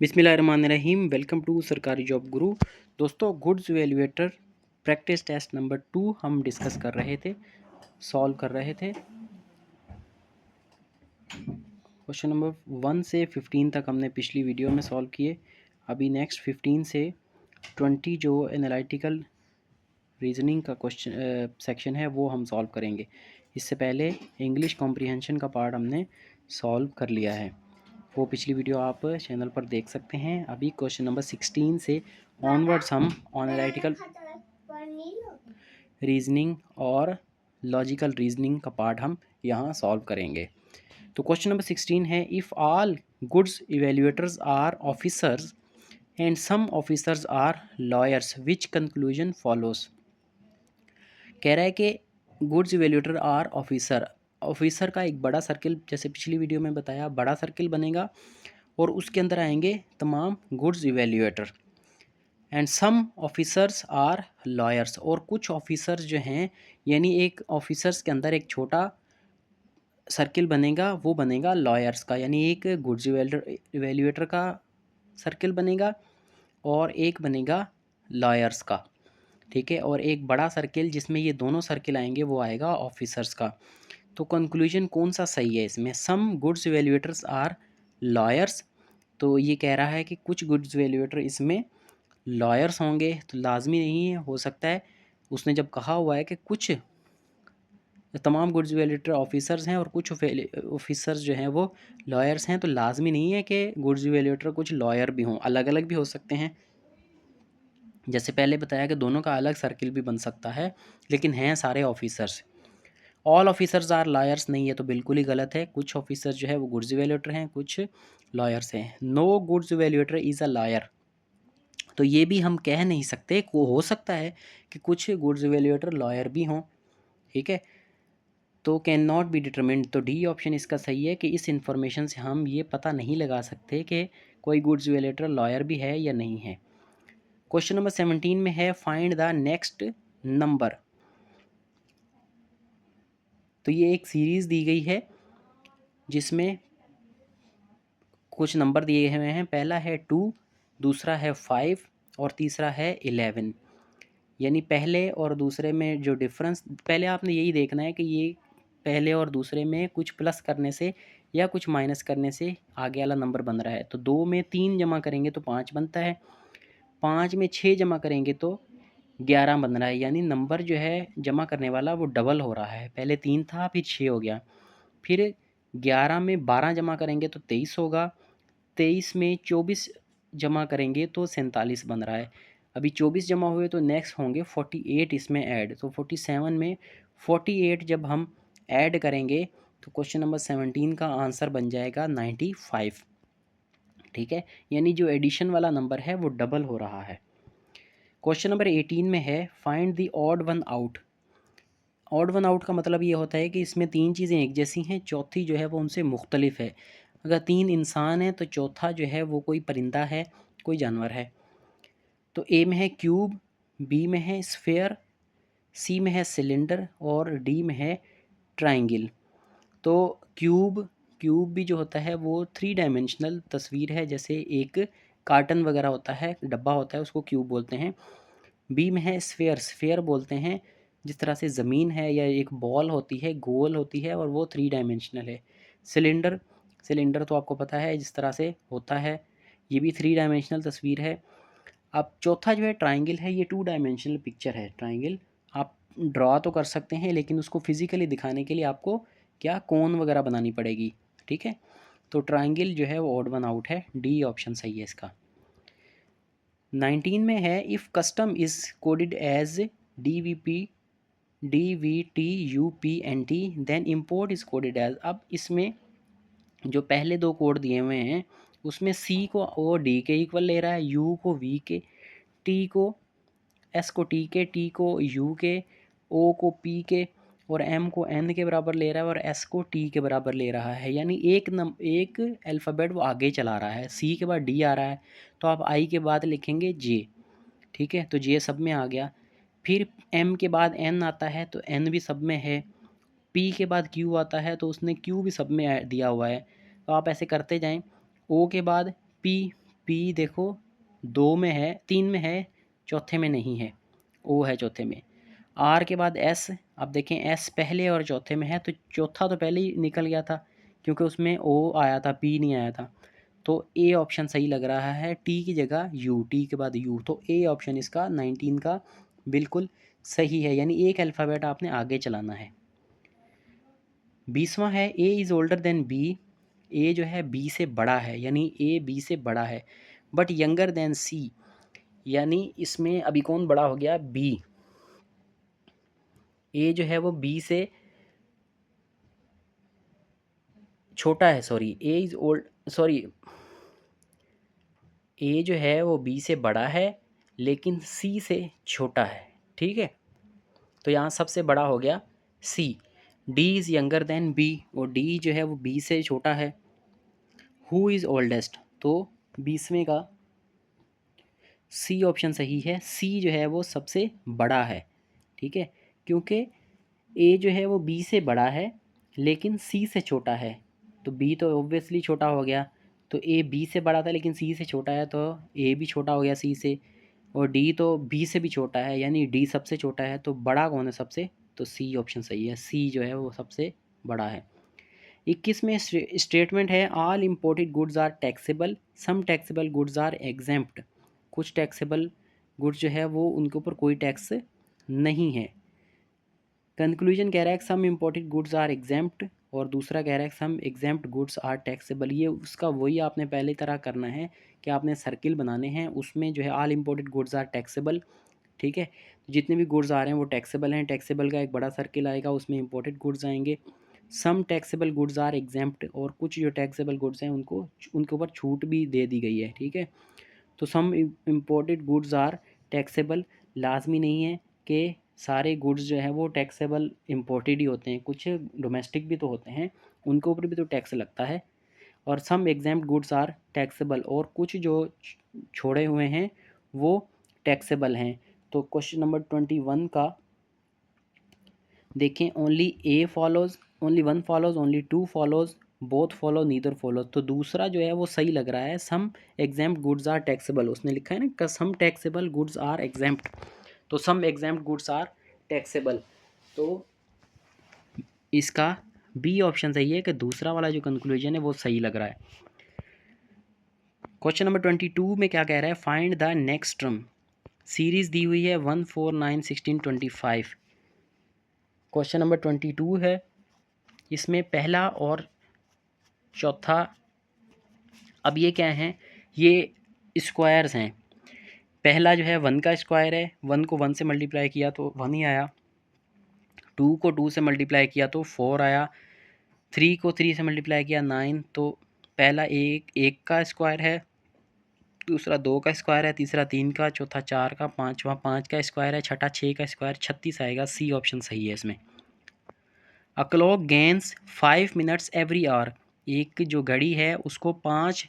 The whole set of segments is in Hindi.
बिस्मिल्लाहिर्रहमानिर्रहीम। वेलकम टू सरकारी जॉब गुरु। दोस्तों, goods valuator practice test number 2 हम डिस्कस कर रहे थे, सॉल्व कर रहे थे। क्वेश्चन नंबर 1 से 15 तक हमने पिछली वीडियो में सॉल्व किए। अभी नेक्स्ट 15 से 20 जो एनालिटिकल रीजनिंग का क्वेश्चन सेक्शन है वो हम सॉल्व करेंगे। इससे पहले इंग्लिश कॉम्प्रिहेंशन का पार्ट हमने सॉल्व कर लिया है, वो पिछली वीडियो आप चैनल पर देख सकते हैं। अभी क्वेश्चन नंबर 16 से ऑनवर्ड्स हम एनालिटिकल रीजनिंग और लॉजिकल रीजनिंग का पार्ट हम यहाँ सॉल्व करेंगे। तो क्वेश्चन नंबर 16 है, if all goods evaluators are officers and some officers are lawyers which conclusion follows. कह रहा है कि goods evaluator are officer, officer का एक बड़ा सर्किल, जैसे पिछली वीडियो में बताया, बड़ा सर्किल बनेगा और उसके अंदर आएंगे तमाम goods evaluator. And some officers are lawyers, और कुछ ऑफिसर्स जो हैं, यानी एक ऑफिसर्स के अंदर एक छोटा सर्किल बनेगा, वो बनेगा लॉयर्स का, यानी एक गुड्स इवेल्युएटर का सर्किल बनेगा और एक बनेगा लॉयर्स का। ठीक है, और एक बड़ा सर्किल जिसमें ये दोनों सर्किल आएंगे वो आएगा ऑफिसर्स का। तो कंक्लूजन कौन सा सही है इसमें? Some goods evaluators are lawyers, तो ये कह रहा है कि कुछ गुड्स इवेल्युएटर इसमें लॉयर्स होंगे, तो लाजमी नहीं है, हो सकता है। उसने जब कहा हुआ है कि कुछ तमाम गुड्स इवेल्युएटर ऑफिसर्स हैं और कुछ ऑफिसर्स जो हैं वो लॉयर्स हैं, तो लाजमी नहीं है कि गुड्स इवेल्युएटर कुछ लॉयर भी हों, अलग अलग भी हो सकते हैं। जैसे पहले बताया कि दोनों का अलग सर्किल भी बन सकता है, लेकिन हैं सारे officers. All officers are lawyers नहीं है, तो बिल्कुल ही गलत है। कुछ ऑफिसर्स जो है वो गुड्स इवेल्युएटर हैं, कुछ लॉयर्स हैं। No goods evaluator is a lawyer, तो ये भी हम कह नहीं सकते, को हो सकता है कि कुछ गुड्स इवेल्युएटर लॉयर भी हों। ठीक है, तो कैन नॉट बी डिटरमिन्ड, तो डी ऑप्शन इसका सही है कि इस इंफॉर्मेशन से हम ये पता नहीं लगा सकते कि कोई गुड्स इवेल्युएटर लॉयर भी है या नहीं है। क्वेश्चन नंबर 17 में है, फाइंड द नेक्स्ट नंबर। तो ये एक सीरीज़ दी गई है जिसमें कुछ नंबर दिए हुए हैं। पहला है 2, दूसरा है 5 और तीसरा है 11। यानी पहले और दूसरे में जो डिफरेंस, पहले आपने यही देखना है कि ये पहले और दूसरे में कुछ प्लस करने से या कुछ माइनस करने से आगे वाला नंबर बन रहा है। तो 2 में 3 जमा करेंगे तो 5 बनता है, 5 में 6 जमा करेंगे तो 11 बन रहा है। यानी नंबर जो है जमा करने वाला वो डबल हो रहा है, पहले 3 था फिर 6 हो गया। फिर 11 में 12 जमा करेंगे तो 23 होगा, 23 में 24 जमा करेंगे तो 47 बन रहा है। अभी 24 जमा हुए तो नेक्स्ट होंगे 48 इसमें ऐड, तो 47 में 48 जब हम ऐड करेंगे तो क्वेश्चन नंबर 17 का आंसर बन जाएगा 95। ठीक है, यानी जो एडिशन वाला नंबर है वो डबल हो रहा है। क्वेश्चन नंबर 18 में है, find the odd one out. Odd one out का मतलब ये होता है कि इसमें 3 चीज़ें एक जैसी हैं, चौथी जो है वो उनसे मुख्तलिफ है। अगर 3 इंसान हैं तो चौथा जो है वो कोई परिंदा है, कोई जानवर है। तो ए में है क्यूब, बी में है स्फेयर, सी में है सिलेंडर और डी में है ट्राइंगल। तो क्यूब क्यूब भी जो होता है वो 3 डायमेंशनल तस्वीर है, जैसे एक कार्टन वगैरह होता है, डब्बा होता है, उसको क्यूब बोलते हैं। बी में है स्फेयर, स्फेयर बोलते हैं जिस तरह से ज़मीन है या एक बॉल होती है, गोल होती है, और वो 3 डायमेंशनल है। सिलेंडर, सिलेंडर तो आपको पता है जिस तरह से होता है, ये भी 3 डायमेंशनल तस्वीर है। अब चौथा जो है ट्राइंगल है, ये 2 डायमेंशनल पिक्चर है। ट्राइंगल आप ड्रॉ तो कर सकते हैं, लेकिन उसको फिज़िकली दिखाने के लिए आपको क्या कोन वगैरह बनानी पड़ेगी। ठीक है, तो ट्राइंगल जो है वो ऑड वन आउट है, डी ऑप्शन सही है इसका। 19 में है, if custom is coded as DVTUPNT then import is coded as. अब इसमें जो पहले 2 कोड दिए हुए हैं उसमें सी को ओ डी के इक्वल ले रहा है, यू को वी के, टी को एस को टी के, टी को यू के, ओ को पी के और एम को एन के बराबर ले रहा है और एस को टी के बराबर ले रहा है। यानी एक अल्फ़ाबेट वो आगे चला रहा है। सी के बाद डी आ रहा है तो आप आई के बाद लिखेंगे जे। ठीक है, तो जे सब में आ गया। फिर एम के बाद एन आता है तो एन भी सब में है। पी के बाद क्यू आता है तो उसने क्यू भी सब में दिया हुआ है। तो आप ऐसे करते जाएं। ओ के बाद पी, पी देखो 2 में है, 3 में है, चौथे में नहीं है, ओ है चौथे में। आर के बाद एस, अब देखें एस पहले और चौथे में है, तो चौथा तो पहले ही निकल गया था क्योंकि उसमें ओ आया था, पी नहीं आया था। तो ए ऑप्शन सही लग रहा है, टी की जगह यू, टी के बाद यू, तो ए ऑप्शन इसका 19 का बिल्कुल सही है, यानी एक अल्फ़ाबेट आपने आगे चलाना है। 20वां है A is older than B, A जो है बी से बड़ा है, यानी ए बी से बड़ा है, बट यंगर देन सी, यानी इसमें अभी कौन बड़ा हो गया, बी। ए जो है वो बी से छोटा है, sorry A is old, sorry A जो है वो बी से बड़ा है लेकिन सी से छोटा है, ठीक है। तो यहाँ सबसे बड़ा हो गया C. D is younger than B, और डी जो है वो बी से छोटा है। हु इज़ ओल्डेस्ट, तो 20वें का सी ऑप्शन सही है, सी जो है वो सबसे बड़ा है, ठीक है, क्योंकि ए जो है वो बी से बड़ा है लेकिन सी से छोटा है, तो बी तो ऑब्वियसली छोटा हो गया, तो ए बी से बड़ा था लेकिन सी से छोटा है, तो ए भी छोटा हो गया सी से, और डी तो बी से भी छोटा है, यानी डी सबसे छोटा है, तो बड़ा कौन है सबसे, तो सी ऑप्शन सही है, सी जो है वो सबसे बड़ा है। 21 में स्टेटमेंट है all imported goods are taxable, some taxable goods are exempt, कुछ टैक्सेबल गुड्स जो है वो उनके ऊपर कोई टैक्स नहीं है। कंक्लूजन कह रहा है सम इम्पोर्टेड गुड्स आर एग्जेम्प्ट, और दूसरा कह रहा है some exempt goods are taxable. ये उसका वही आपने पहले तरह करना है कि आपने सर्किल बनाने हैं, उसमें जो है all imported goods are taxable, ठीक है, जितने भी गुड्स आ रहे हैं वो टैक्सेबल हैं, टैक्सेबल का एक बड़ा सर्किल आएगा, उसमें इम्पोर्टेड गुड्स आएंगे। सम टैक्सेबल गुड्स आर एग्जेम्प्ट, और कुछ जो टैक्सेबल गुड्स हैं उनको उनके ऊपर छूट भी दे दी गई है, ठीक है। तो सम इम्पोर्टेड गुड्स आर टैक्सेबल, लाजमी नहीं है कि सारे गुड्स जो है वो टैक्सेबल इम्पोर्टेड ही होते हैं, कुछ डोमेस्टिक भी तो होते हैं, उनके ऊपर भी तो टैक्स लगता है। और सम एग्जेम्प्ट गुड्स आर टैक्सेबल, और कुछ जो छोड़े हुए हैं वो टैक्सेबल हैं। तो क्वेश्चन नंबर 21 का देखें, only A follows, only one follows, only two follows, both follow, neither follow, तो दूसरा जो है वो सही लग रहा है, some exempt goods are taxable, उसने लिखा है ना some taxable goods are exempt, तो some exempt goods are taxable, तो इसका बी ऑप्शन सही है कि दूसरा वाला जो कंक्लूजन है वो सही लग रहा है। क्वेश्चन नंबर 22 में क्या कह रहा है, find the next term, series दी हुई है 1 4 9 16 25। क्वेश्चन नंबर 22 है, इसमें पहला और चौथा, अब ये क्या हैं, ये स्क्वायर्स हैं। पहला जो है 1 का स्क्वायर है, 1 को 1 से मल्टीप्लाई किया तो 1 ही आया, 2 को 2 से मल्टीप्लाई किया तो 4 आया, 3 को 3 से मल्टीप्लाई किया 9, तो पहला एक का स्क्वायर है, दूसरा 2 का स्क्वायर है, तीसरा 3 का, चौथा 4 का, पाँचवा 5 का स्क्वायर है, छठा 6 का स्क्वायर, 36 आएगा, सी ऑप्शन सही है इसमें। A clock gains 5 minutes every hour, एक जो घड़ी है उसको 5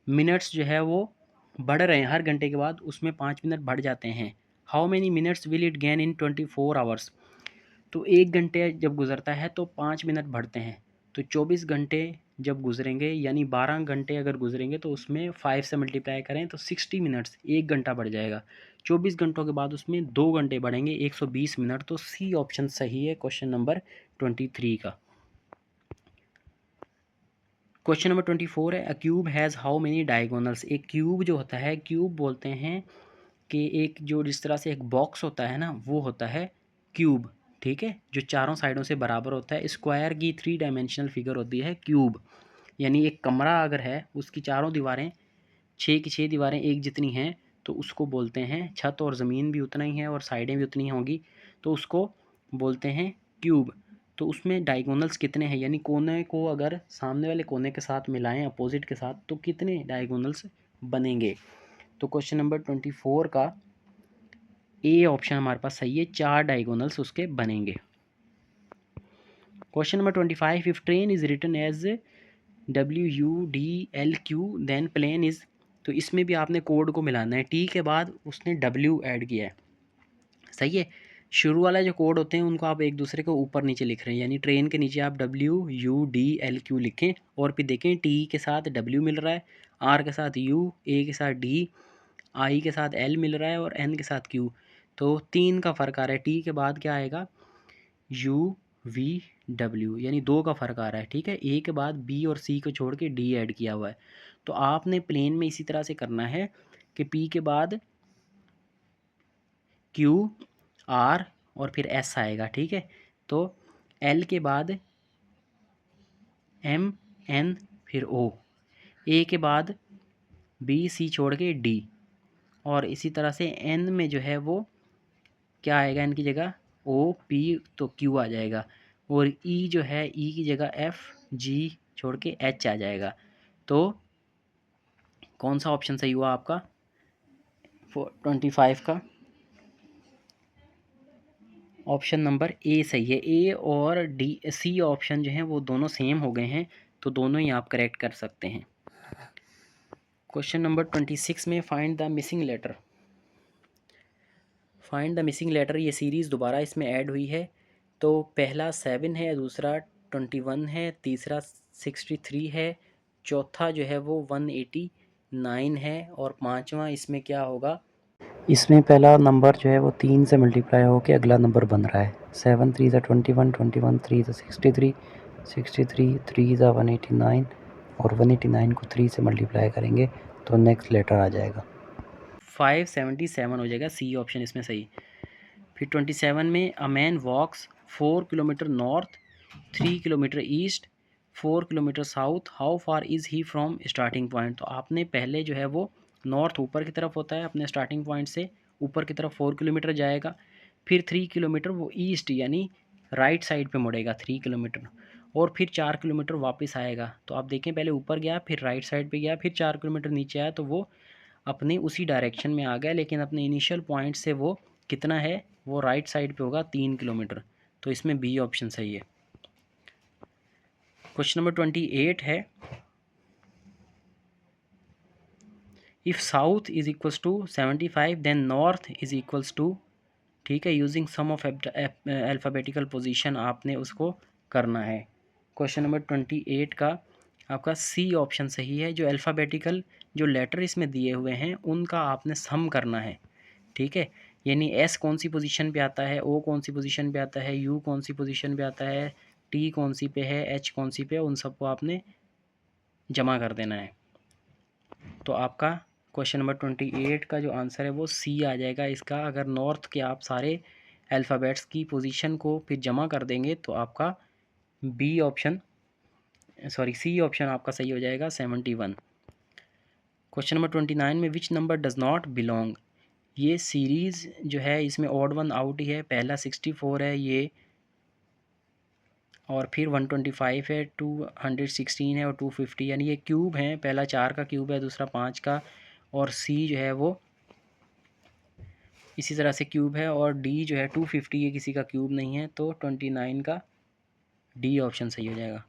मिनट्स जो है वो बढ़ रहे हैं, हर घंटे के बाद उसमें 5 मिनट बढ़ जाते हैं। How many minutes will it gain in 24 hours, तो एक घंटे जब गुजरता है तो 5 मिनट बढ़ते हैं, तो 24 घंटे जब गुजरेंगे यानी 12 घंटे अगर गुजरेंगे तो उसमें 5 से मल्टीप्लाई करें तो 60 मिनट्स, एक घंटा बढ़ जाएगा, 24 घंटों के बाद उसमें 2 घंटे बढ़ेंगे, 120 मिनट, तो सी ऑप्शन सही है क्वेश्चन नंबर 23 का। क्वेश्चन नंबर 24 है, अ cube has how many diagonals, एक क्यूब जो होता है, क्यूब बोलते हैं कि एक जो जिस तरह से एक बॉक्स होता है ना वो होता है क्यूब, ठीक है, जो चारों साइडों से बराबर होता है। स्क्वायर की 3 डायमेंशनल फिगर होती है क्यूब, यानी एक कमरा अगर है उसकी चारों दीवारें 6 की 6 दीवारें एक जितनी हैं तो उसको बोलते हैं, छत और ज़मीन भी उतना ही है और साइडें भी उतनी होंगी तो उसको बोलते हैं क्यूब। तो उसमें डायगोनल्स कितने हैं, यानी कोने को अगर सामने वाले कोने के साथ मिलाएं अपोजिट के साथ तो कितने डायगोनल्स बनेंगे। तो क्वेश्चन नंबर 24 का ए ऑप्शन हमारे पास सही है, 4 डायगोनल्स उसके बनेंगे। Question number 25, if train is written as WUDLQ then plane is, तो इसमें भी आपने कोड को मिलाना है, टी के बाद उसने W ऐड किया है, सही है। शुरू वाला जो कोड होते हैं उनको आप एक दूसरे के ऊपर नीचे लिख रहे हैं, यानी ट्रेन के नीचे आप WUDLQ लिखें और फिर देखें टी के साथ W मिल रहा है, आर के साथ यू, ए के साथ डी, आई के साथ एल मिल रहा है और एन के साथ क्यू। तो 3 का फ़र्क आ रहा है। टी के बाद क्या आएगा, यू वी डब्ल्यू, यानी 2 का फ़र्क आ रहा है। ठीक है, ए के बाद बी और सी को छोड़ के डी ऐड किया हुआ है। तो आपने प्लेन में इसी तरह से करना है कि पी के बाद क्यू, आर और फिर एस आएगा। ठीक है, तो एल के बाद एम, एन, फिर ओ, ए के बाद बी सी छोड़ के डी, और इसी तरह से एन में जो है वो क्या आएगा, एन की जगह ओ पी, तो क्यू आ जाएगा। और ई जो है, ई की जगह एफ, जी छोड़ के एच आ जाएगा। तो कौन सा ऑप्शन सही हुआ आपका 25 का? ऑप्शन नंबर ए सही है। ए और डी सी ऑप्शन जो हैं वो दोनों सेम हो गए हैं, तो दोनों ही आप करेक्ट कर सकते हैं। क्वेश्चन नंबर 26 में find the missing letter. Find the missing letter, ये सीरीज़ दोबारा इसमें ऐड हुई है। तो पहला 7 है, दूसरा 21 है, तीसरा 63 है, चौथा जो है वो 189 है, और पांचवा इसमें क्या होगा, इसमें पहला नंबर जो है वो 3 से मल्टीप्लाई होकर अगला नंबर बन रहा है। 7 3 ज़ा 21, 21 3 ज़ा 63, 63 3 ज़ा 189, और 189 को 3 से मल्टीप्लाई करेंगे तो नेक्स्ट लेटर आ जाएगा 577 हो जाएगा। सी ऑप्शन इसमें सही। फिर 27 में a man walks 4 kilometre north, 3 kilometre east, 4 kilometre south, how far is he from starting point. तो आपने पहले जो है वो नॉर्थ ऊपर की तरफ होता है, अपने स्टार्टिंग पॉइंट से ऊपर की तरफ 4 किलोमीटर जाएगा। फिर 3 किलोमीटर वो ईस्ट यानी राइट साइड पे मुड़ेगा 3 किलोमीटर, और फिर 4 किलोमीटर वापस आएगा। तो आप देखें, पहले ऊपर गया, फिर राइट साइड पे गया, फिर 4 किलोमीटर नीचे आया, तो वो अपने उसी डायरेक्शन में आ गया, लेकिन अपने इनिशियल पॉइंट से वो कितना है, वो राइट साइड पे होगा 3 किलोमीटर। तो इसमें बी ऑप्शन सही है। क्वेश्चन नंबर 28 है, if south is equals to 75 then north is equals to. ठीक है, using some of alphabetical position आपने उसको करना है। क्वेश्चन नंबर 28 का आपका सी ऑप्शन सही है। जो अल्फ़ाबेटिकल जो लेटर इसमें दिए हुए हैं उनका आपने सम करना है। ठीक है, यानी एस कौन सी पोजीशन पे आता है, ओ कौन सी पोजीशन पे आता है, यू कौन सी पोजीशन पे आता है, टी कौन सी पे है, एच कौन सी पे है, उन सबको आपने जमा कर देना है। तो आपका क्वेश्चन नंबर 28 का जो आंसर है वो सी आ जाएगा इसका। अगर नॉर्थ के आप सारे अल्फ़ाबेट्स की पोजीशन को फिर जमा कर देंगे तो आपका बी ऑप्शन सी ऑप्शन आपका सही हो जाएगा 71। क्वेश्चन नंबर 29 में which number does not belong. ये सीरीज़ जो है इसमें ऑड वन आउट ही है। पहला 64 है ये, और फिर 125 है, 216 है और 250, यानी ये क्यूब हैं। पहला 4 का क्यूब है, दूसरा 5 का, और सी जो है वो इसी तरह से क्यूब है, और डी जो है 250 ये किसी का क्यूब नहीं है। तो 29 का डी ऑप्शन सही हो जाएगा।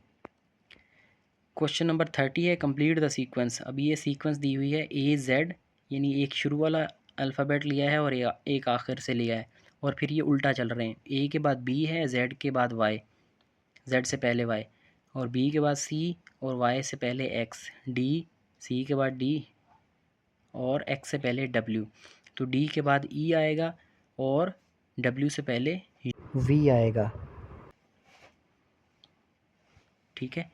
क्वेश्चन नंबर 30 है, कंप्लीट द सीक्वेंस। अभी ये सीक्वेंस दी हुई है ए जेड, यानी एक शुरू वाला अल्फ़ाबेट लिया है और एक आखिर से लिया है, और फिर ये उल्टा चल रहे हैं। ए के बाद बी है, जेड के बाद वाई, जेड से पहले वाई, और बी के बाद सी, और वाई से पहले एक्स, डी, सी के बाद डी, और एक्स से पहले डब्ल्यू। तो डी के बाद ई आएगा और डब्ल्यू से पहले वी आएगा। ठीक है,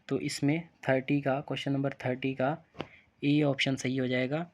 तो इसमें 30 का क्वेश्चन नंबर 30 का ए ऑप्शन सही हो जाएगा।